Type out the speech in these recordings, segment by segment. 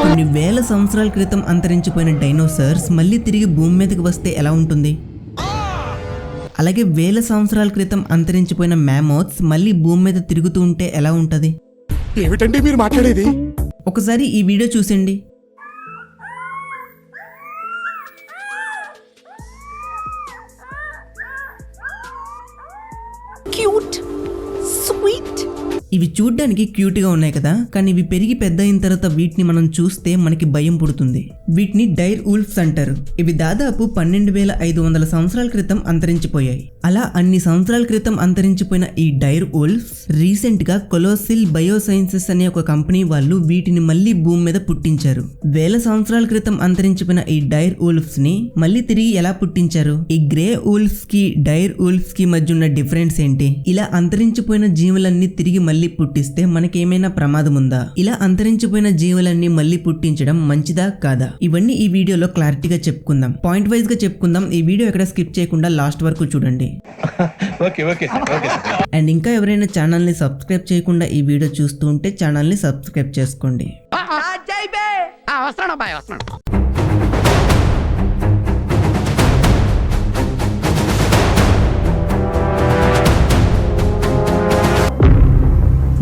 కొన్ని వేల సంవత్సరాల క్రితం అంతరించిపోయిన డైనోసార్స్ మళ్ళీ తిరిగి భూమి మీదకి వస్తే ఎలా ఉంటుంది? అలాగే వేల సంవత్సరాల క్రితం అంతరించిపోయిన మ్యామోత్స్ మళ్ళీ భూమి మీద తిరుగుతూ ఉంటే ఎలా ఉంటుంది? ఏమిటండి మీరు మాట్లాడేది? ఒకసారి ఈ వీడియో చూసండి. Cute, sweet. ఇవి చూడ్డానికి క్యూట్గా ఉన్నాయి కదా, కానీ ఇవి పెరిగి పెద్ద అయిన తర్వాత వీటిని మనం చూస్తే మనకి భయం పుడుతుంది. వీటిని డైర్ ఊల్ఫ్స్ అంటారు. ఇవి దాదాపు 12,500 సంవత్సరాల క్రితం అంతరించిపోయాయి. అలా అన్ని సంవత్సరాల క్రితం అంతరించిపోయిన ఈ డైర్ ఊల్ఫ్స్ రీసెంట్ గా కొలోసిల్ బయోసైన్సెస్ అనే ఒక కంపెనీ వాళ్ళు వీటిని మళ్ళీ భూమి మీద పుట్టించారు. వేల సంవత్సరాల క్రితం అంతరించిపోయిన ఈ డైర్ ఊల్ఫ్స్ ని మళ్ళీ తిరిగి ఎలా పుట్టించారు? ఈ గ్రే ఊల్ఫ్స్ కి డైర్ ఊల్ఫ్స్ కి మధ్య ఉన్న డిఫరెన్స్ ఏంటి? ఇలా అంతరించిపోయిన జీవులన్నీ తిరిగి మళ్ళీ పుట్టిస్తే మనకేమైనా ప్రమాదం ఉందా? ఇలా అంతరించిపోయిన జీవులన్నీ మళ్ళీ పుట్టించడం మంచిదా కాదా? ఇవన్నీ ఈ వీడియోలో క్లారిటీగా చెప్పుకుందాం. పాయింట్ వైజ్ గా చెప్పుకుందాం. ఈ వీడియో ఎక్కడ స్కిప్ చేయకుండా లాస్ట్ వరకు చూడండి. అండ్ ఇంకా ఎవరైనా ఛానల్ ని సబ్స్క్రైబ్ చేయకుండా ఈ వీడియో చూస్తూ ఉంటే ఛానల్ ని సబ్స్క్రైబ్ చేసుకోండి.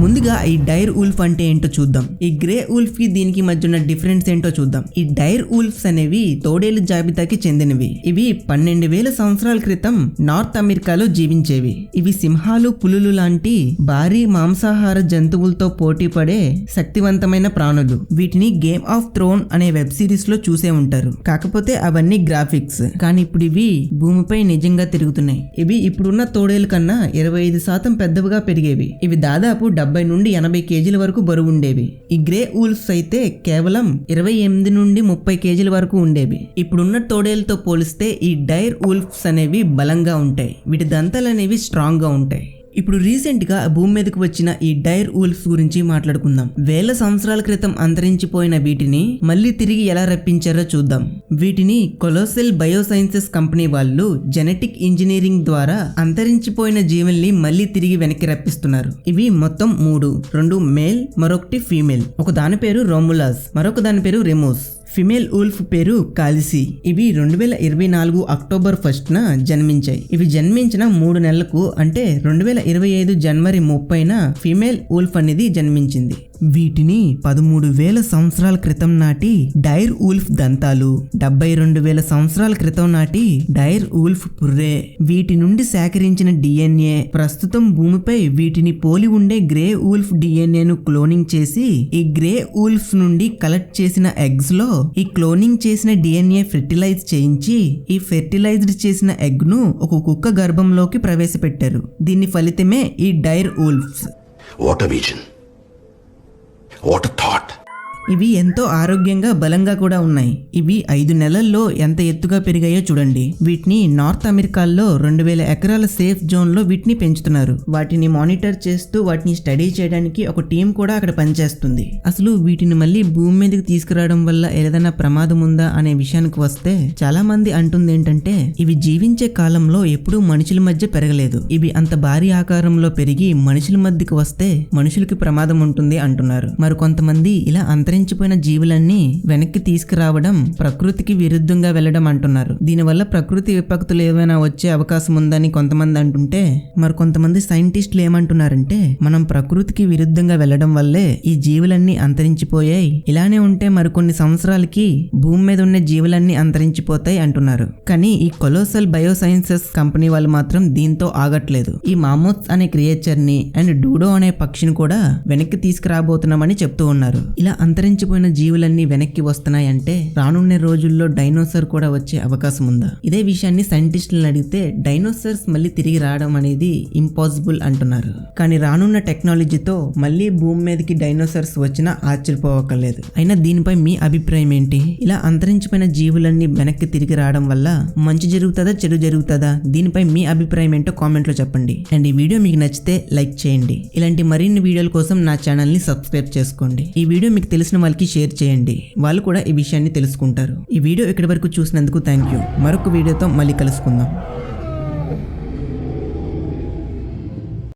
ముందుగా ఈ డైర్ ఊల్ఫ్ అంటే ఏంటో చూద్దాం. ఈ గ్రే ఊల్ఫ్ కి దీనికి మధ్య ఉన్న డిఫరెన్స్ ఏంటో చూద్దాం. ఈ డైర్ ఊల్ఫ్స్ అనేవి తోడేలు జాబితాకి చెందినవి. ఇవి 12,000 సంవత్సరాల క్రితం నార్త్ అమెరికాలో జీవించేవి. ఇవి సింహాలు, పులులు లాంటి భారీ మాంసాహార జంతువులతో పోటీ పడే శక్తివంతమైన ప్రాణులు. వీటిని గేమ్ ఆఫ్ థ్రోన్ అనే వెబ్ సిరీస్ లో చూసే ఉంటారు. కాకపోతే అవన్నీ గ్రాఫిక్స్. కానీ ఇప్పుడు ఇవి భూమిపై నిజంగా తిరుగుతున్నాయి. ఇవి ఇప్పుడున్న తోడేలు కన్నా 25% పెద్దవిగా పెరిగేవి. ఇవి దాదాపు 70 నుండి 80 కేజీల వరకు బరువు ఉండేవి. ఈ గ్రే ఊల్ఫ్స్ అయితే కేవలం 28 నుండి 30 కేజీల వరకు ఉండేవి. ఇప్పుడున్న తోడేలతో పోలిస్తే ఈ డైర్ ఊల్ఫ్స్ అనేవి బలంగా ఉంటాయి. వీటి దంతాలు అనేవి స్ట్రాంగ్ గా ఉంటాయి. ఇప్పుడు రీసెంట్ గా భూమి మీదకి వచ్చిన ఈ డైర్ ఊల్ఫ్స్ గురించి మాట్లాడుకుందాం. వేల సంవత్సరాల క్రితం అంతరించిపోయిన వీటిని మళ్ళీ తిరిగి ఎలా రప్పించారో చూద్దాం. వీటిని కొలోసిల్ బయోసైన్సెస్ కంపెనీ వాళ్ళు జెనెటిక్ ఇంజనీరింగ్ ద్వారా అంతరించిపోయిన జీవుల్ని మళ్ళీ తిరిగి వెనక్కి రప్పిస్తున్నారు. ఇవి మొత్తం 3, 2 మేల్, మరొకటి ఫీమేల్. ఒక దాని పేరు రోములాస్, మరొక దాని పేరు రెమోస్. ఫిమేల్ ఊల్ఫ్ పేరు కాలిసి. ఇవి 2024 అక్టోబర్ 1న జన్మించాయి. ఇవి జన్మించిన 3 నెలలకు అంటే 2025 జనవరి 30న ఫిమేల్ ఊల్ఫ్ అనేది జన్మించింది. వీటిని 13,000 సంవత్సరాల క్రితం నాటి డైర్ ఊల్ఫ్ దంతాలు, 72,000 సంవత్సరాల క్రితం నాటి డైర్ ఊల్ఫ్ పుర్రే, వీటి నుండి సేకరించిన డిఎన్ఏ, ప్రస్తుతం భూమిపై వీటిని పోలి ఉండే గ్రే ఊల్ఫ్ డిఎన్ఏను క్లోనింగ్ చేసి ఈ గ్రే ఊల్ఫ్ నుండి కలెక్ట్ చేసిన ఎగ్స్ లో ఈ క్లోనింగ్ చేసిన డిఎన్ఏ ఫెర్టిలైజ్ చేయించి ఈ ఫెర్టిలైజ్డ్ చేసిన ఎగ్ ను ఒక కుక్క గర్భంలోకి ప్రవేశపెట్టారు. దీని ఫలితమే ఈ డైర్ ఊల్ఫ్స్. What a vision. What a thought. ఇవి ఎంతో ఆరోగ్యంగా బలంగా కూడా ఉన్నాయి. ఇవి 5 నెలల్లో ఎంత ఎత్తుగా పెరిగాయో చూడండి. వీటిని నార్త్ అమెరికాలో 2,000 ఎకరాల సేఫ్ జోన్ లో వీటిని పెంచుతున్నారు. వాటిని మానిటర్ చేస్తూ వాటిని స్టడీ చేయడానికి ఒక టీం కూడా అక్కడ పనిచేస్తుంది. అసలు వీటిని మళ్ళీ భూమి మీదకి తీసుకురావడం వల్ల ఏదైనా ప్రమాదం ఉందా అనే విషయానికి వస్తే చాలా మంది అంటుంది ఏంటంటే ఇవి జీవించే కాలంలో ఎప్పుడూ మనుషుల మధ్య పెరగలేదు. ఇవి అంత భారీ ఆకారంలో పెరిగి మనుషుల మధ్యకి వస్తే మనుషులకి ప్రమాదం ఉంటుంది అంటున్నారు. మరి కొంతమంది ఇలా అంతరించిపోయిన జీవులన్నీ వెనక్కి తీసుకురావడం ప్రకృతికి విరుద్ధంగా వెళ్లడం అంటున్నారు. దీనివల్ల ప్రకృతి విపత్తులు ఏమైనా వచ్చే అవకాశం ఉందని కొంతమంది అంటుంటే, మరి కొంతమంది సైంటిస్టులు ఏమంటున్నారంటే మనం ప్రకృతికి విరుద్ధంగా వెళ్లడం వల్లే ఈ జీవులన్నీ అంతరించిపోయాయి. ఇలానే ఉంటే మరికొన్ని సంవత్సరాలకి భూమి మీద ఉన్న జీవులన్నీ అంతరించిపోతాయి అంటున్నారు. కానీ ఈ కొలోసల్ బయోసైన్సెస్ కంపెనీ వాళ్ళు మాత్రం దీంతో ఆగట్లేదు. ఈ మామోత్స్ అనే క్రియేచర్ ని అండ్ డూడో అనే పక్షిని కూడా వెనక్కి తీసుకురాబోతున్నామని చెప్తూ ఉన్నారు. ఇలా అంతరించిపోయిన జీవులన్నీ వెనక్కి వస్తున్నాయంటే రానున్న రోజుల్లో డైనోసార్ కూడా వచ్చే అవకాశం ఉందా? ఇదే విషయాన్ని సైంటిస్టులను అడిగితే డైనోసార్స్ మళ్ళీ తిరిగి రావడం అనేది ఇంపాసిబుల్ అంటున్నారు. కానీ రానున్న టెక్నాలజీతో మళ్ళీ భూమి మీదకి డైనోసార్స్ వచ్చినా ఆశ్చర్యపోవక్కర్లేదు. అయినా దీనిపై మీ అభిప్రాయం ఏంటి? ఇలా అంతరించిపోయిన జీవులన్నీ వెనక్కి తిరిగి రావడం వల్ల మంచి జరుగుతుందా, చెడు జరుగుతుందా? దీనిపై మీ అభిప్రాయం ఏంటో కామెంట్ లో చెప్పండి. అండ్ ఈ వీడియో మీకు నచ్చితే లైక్ చేయండి. ఇలాంటి మరిన్ని వీడియోల కోసం నా ఛానల్ ని సబ్స్క్రైబ్ చేసుకోండి. ఈ వీడియో మీకు తెలిసిన వాళ్ళకి షేర్ చేయండి. వాళ్ళు కూడా ఈ విషయాన్ని తెలుసుకుంటారు. ఈ వీడియో ఇక్కడి వరకు చూసినందుకు థ్యాంక్ యూ. మరొక వీడియోతో మళ్ళీ కలుసుకుందాం.